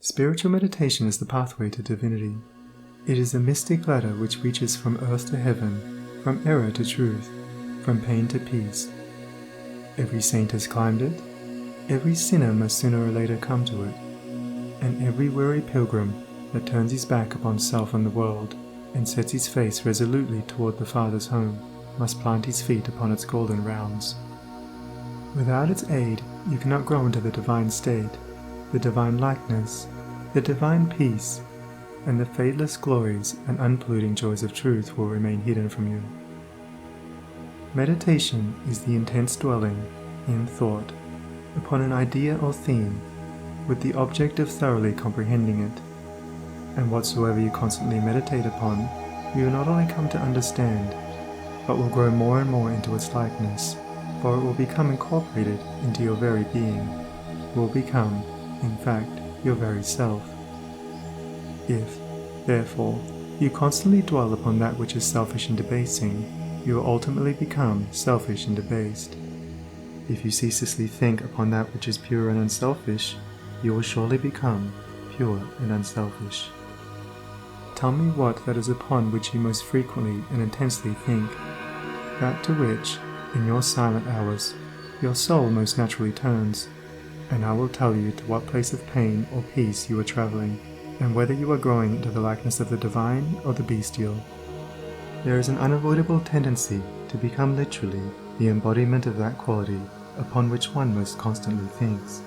Spiritual meditation is the pathway to divinity. It is a mystic ladder which reaches from earth to heaven, from error to truth, from pain to peace. Every saint has climbed it, every sinner must sooner or later come to it, and every weary pilgrim that turns his back upon self and the world, and sets his face resolutely toward the Father's home, must plant his feet upon its golden rounds. Without its aid, you cannot grow into the divine state, the divine likeness, the divine peace, and the fadeless glories and unpolluting joys of truth will remain hidden from you. Meditation is the intense dwelling, in thought, upon an idea or theme, with the object of thoroughly comprehending it. And whatsoever you constantly meditate upon, you will not only come to understand, but will grow more and more into its likeness, for it will become incorporated into your very being, will become, in fact, your very self. If, therefore, you constantly dwell upon that which is selfish and debasing, you will ultimately become selfish and debased. If you ceaselessly think upon that which is pure and unselfish, you will surely become pure and unselfish. Tell me what that is upon which you most frequently and intensely think, that to which, in your silent hours, your soul most naturally turns, and I will tell you to what place of pain or peace you are traveling, and whether you are growing into the likeness of the divine or the bestial. There is an unavoidable tendency to become literally the embodiment of that quality upon which one most constantly thinks.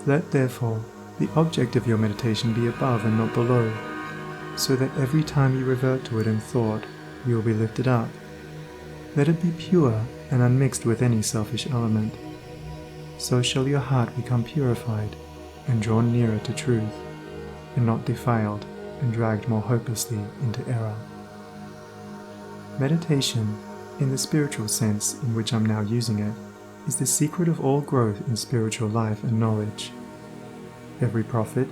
Let therefore the object of your meditation be above and not below, so that every time you revert to it in thought, you will be lifted up. Let it be pure and unmixed with any selfish element. So shall your heart become purified and drawn nearer to truth, and not defiled and dragged more hopelessly into error. Meditation, in the spiritual sense in which I'm now using it, is the secret of all growth in spiritual life and knowledge. Every prophet,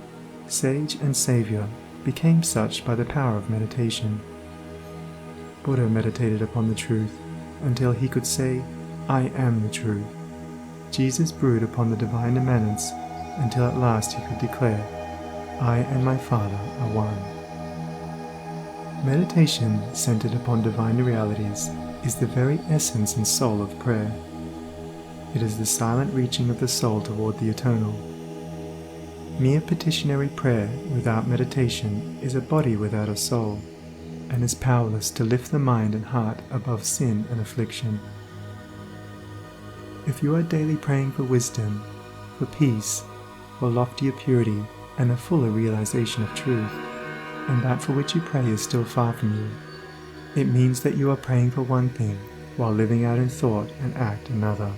sage and savior became such by the power of meditation. Buddha meditated upon the truth until he could say, "I am the truth." Jesus brooded upon the divine immanence until at last he could declare, "I and my Father are one." Meditation centered upon divine realities is the very essence and soul of prayer. It is the silent reaching of the soul toward the eternal. Mere petitionary prayer without meditation is a body without a soul, and is powerless to lift the mind and heart above sin and affliction. If you are daily praying for wisdom, for peace, for loftier purity, and a fuller realization of truth, and that for which you pray is still far from you, it means that you are praying for one thing while living out in thought and act another.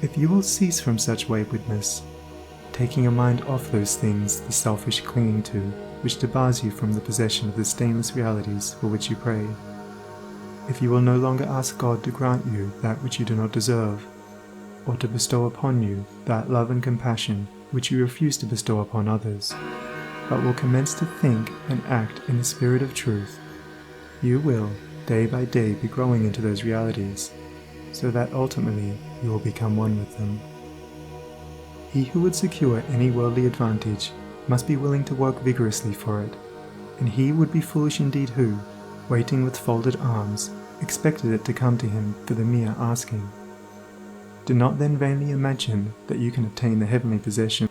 If you will cease from such waywardness, taking your mind off those things the selfish clinging to, which debars you from the possession of the stainless realities for which you pray, if you will no longer ask God to grant you that which you do not deserve, or to bestow upon you that love and compassion which you refuse to bestow upon others, but will commence to think and act in the spirit of truth, you will, day by day, be growing into those realities, so that ultimately you will become one with them. He who would secure any worldly advantage must be willing to work vigorously for it, and he would be foolish indeed who, waiting with folded arms, expected it to come to him for the mere asking. Do not then vainly imagine that you can obtain the heavenly possession